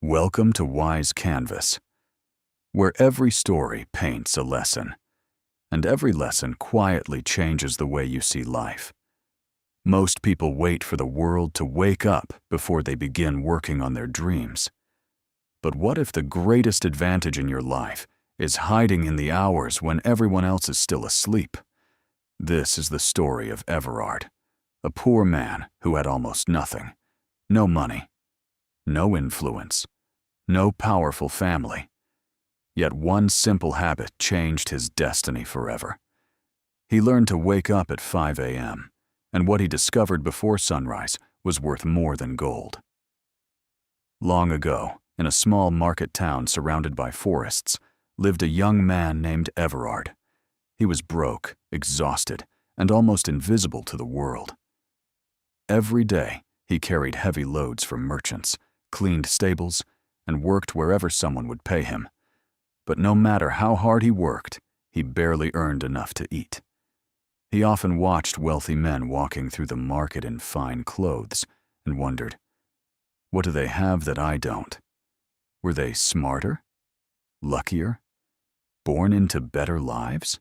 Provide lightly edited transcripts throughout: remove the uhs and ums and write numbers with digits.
Welcome to Wise Canvas, where every story paints a lesson, and every lesson quietly changes the way you see life. Most people wait for the world to wake up before they begin working on their dreams. But what if the greatest advantage in your life is hiding in the hours when everyone else is still asleep? This is the story of Everard, a poor man who had almost nothing. No money, no influence, no powerful family. Yet one simple habit changed his destiny forever. He learned to wake up at 5 a.m., and what he discovered before sunrise was worth more than gold. Long ago, in a small market town surrounded by forests, lived a young man named Everard. He was broke, exhausted, and almost invisible to the world. Every day, he carried heavy loads for merchants, cleaned stables, and worked wherever someone would pay him. But no matter how hard he worked, he barely earned enough to eat. He often watched wealthy men walking through the market in fine clothes and wondered, what do they have that I don't? Were they smarter? Luckier? Born into better lives?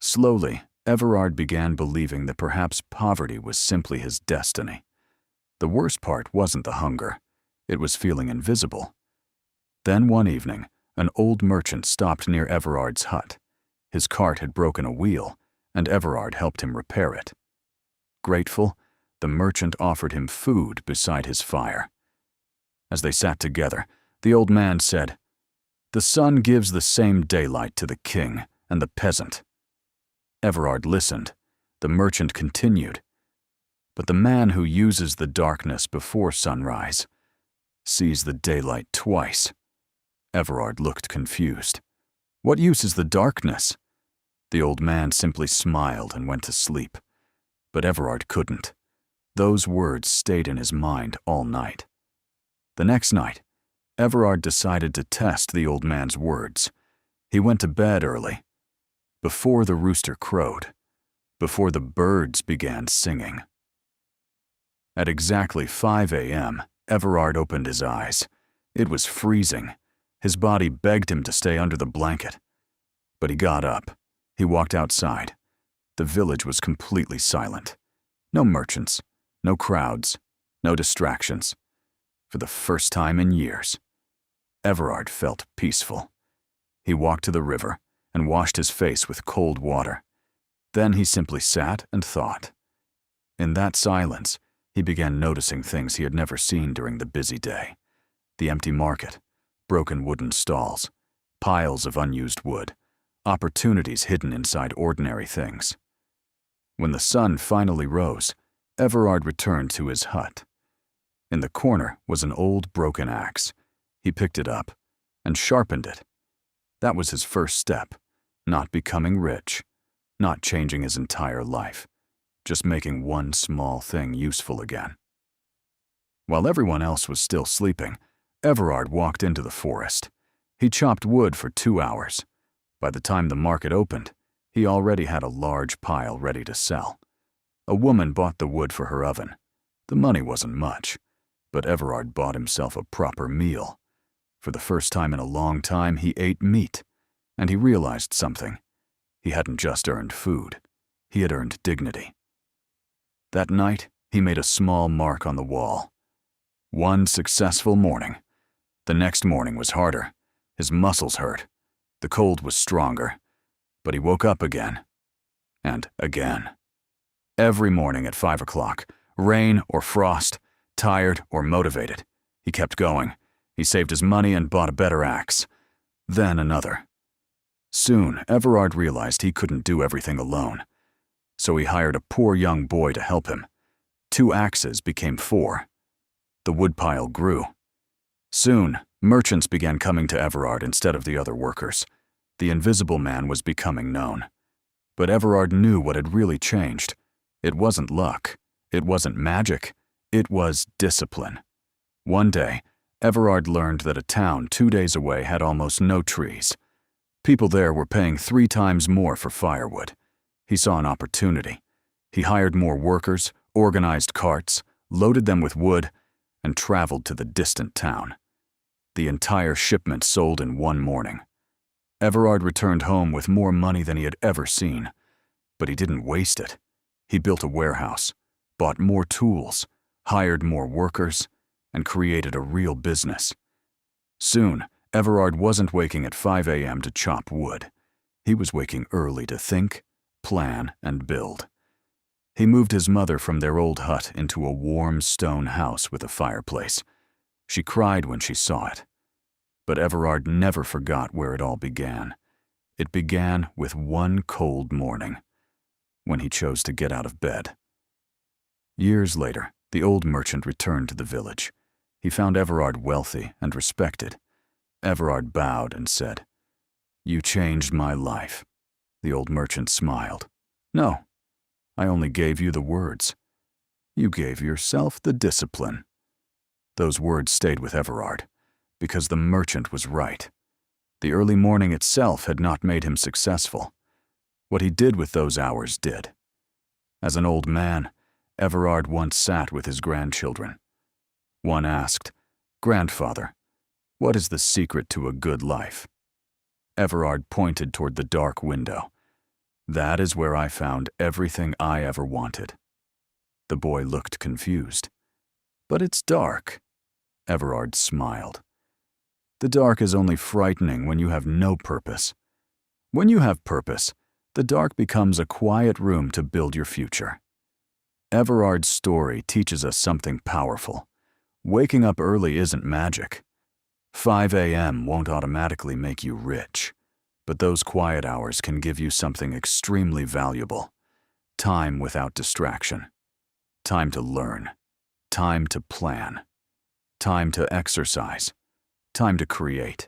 Slowly, Everard began believing that perhaps poverty was simply his destiny. The worst part wasn't the hunger. It was feeling invisible. Then one evening, an old merchant stopped near Everard's hut. His cart had broken a wheel, and Everard helped him repair it. Grateful, the merchant offered him food beside his fire. As they sat together, the old man said, "The sun gives the same daylight to the king and the peasant." Everard listened. The merchant continued, "But the man who uses the darkness before sunrise sees the daylight twice." Everard looked confused. "What use is the darkness?" The old man simply smiled and went to sleep. But Everard couldn't. Those words stayed in his mind all night. The next night, Everard decided to test the old man's words. He went to bed early, before the rooster crowed, before the birds began singing. At exactly 5 a.m., Everard opened his eyes. It was freezing. His body begged him to stay under the blanket. But he got up. He walked outside. The village was completely silent. No merchants, no crowds, no distractions. For the first time in years, Everard felt peaceful. He walked to the river and washed his face with cold water. Then he simply sat and thought. In that silence, he began noticing things he had never seen during the busy day. The empty market, broken wooden stalls, piles of unused wood, opportunities hidden inside ordinary things. When the sun finally rose, Everard returned to his hut. In the corner was an old broken axe. He picked it up and sharpened it. That was his first step, not becoming rich, not changing his entire life, just making one small thing useful again. While everyone else was still sleeping, Everard walked into the forest. He chopped wood for 2 hours. By the time the market opened, he already had a large pile ready to sell. A woman bought the wood for her oven. The money wasn't much, but Everard bought himself a proper meal. For the first time in a long time, he ate meat, and he realized something. He hadn't just earned food. He had earned dignity. That night, he made a small mark on the wall. One successful morning. The next morning was harder. His muscles hurt. The cold was stronger. But he woke up again. And again. Every morning at 5 o'clock, rain or frost, tired or motivated, he kept going. He saved his money and bought a better axe. Then another. Soon, Everard realized he couldn't do everything alone. So he hired a poor young boy to help him. 2 axes became 4. The woodpile grew. Soon, merchants began coming to Everard instead of the other workers. The invisible man was becoming known. But Everard knew what had really changed. It wasn't luck. It wasn't magic. It was discipline. One day, Everard learned that a town 2 days away had almost no trees. People there were paying 3 times more for firewood. He saw an opportunity. He hired more workers, organized carts, loaded them with wood, and traveled to the distant town. The entire shipment sold in one morning. Everard returned home with more money than he had ever seen. But he didn't waste it. He built a warehouse, bought more tools, hired more workers, and created a real business. Soon, Everard wasn't waking at 5 a.m. to chop wood. He was waking early to think, plan, and build. He moved his mother from their old hut into a warm stone house with a fireplace. She cried when she saw it. But Everard never forgot where it all began. It began with one cold morning, when he chose to get out of bed. Years later, the old merchant returned to the village. He found Everard wealthy and respected. Everard bowed and said, "You changed my life." The old merchant smiled. "No, I only gave you the words. You gave yourself the discipline." Those words stayed with Everard, because the merchant was right. The early morning itself had not made him successful. What he did with those hours did. As an old man, Everard once sat with his grandchildren. One asked, "Grandfather, what is the secret to a good life?" Everard pointed toward the dark window. "That is where I found everything I ever wanted." The boy looked confused. "But it's dark." Everard smiled. "The dark is only frightening when you have no purpose. When you have purpose, the dark becomes a quiet room to build your future." Everard's story teaches us something powerful. Waking up early isn't magic. 5 a.m. won't automatically make you rich, but those quiet hours can give you something extremely valuable. Time without distraction. Time to learn. Time to plan. Time to exercise. Time to create.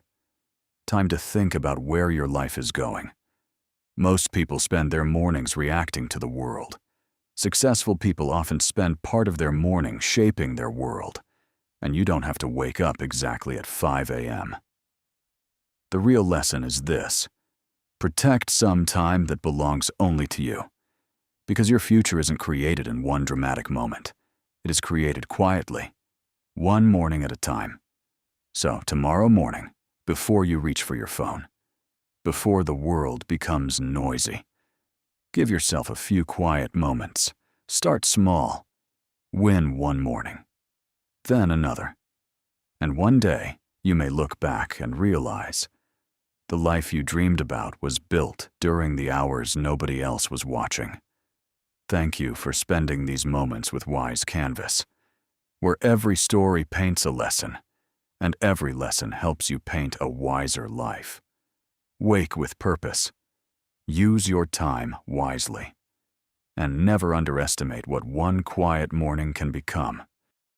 Time to think about where your life is going. Most people spend their mornings reacting to the world. Successful people often spend part of their morning shaping their world, and you don't have to wake up exactly at 5 a.m. The real lesson is this: protect some time that belongs only to you, because your future isn't created in one dramatic moment. It is created quietly, one morning at a time. So tomorrow morning, before you reach for your phone, before the world becomes noisy, give yourself a few quiet moments. Start small. Win one morning, then another. And one day, you may look back and realize the life you dreamed about was built during the hours nobody else was watching. Thank you for spending these moments with Wise Canvas, where every story paints a lesson, and every lesson helps you paint a wiser life. Wake with purpose. Use your time wisely. And never underestimate what one quiet morning can become.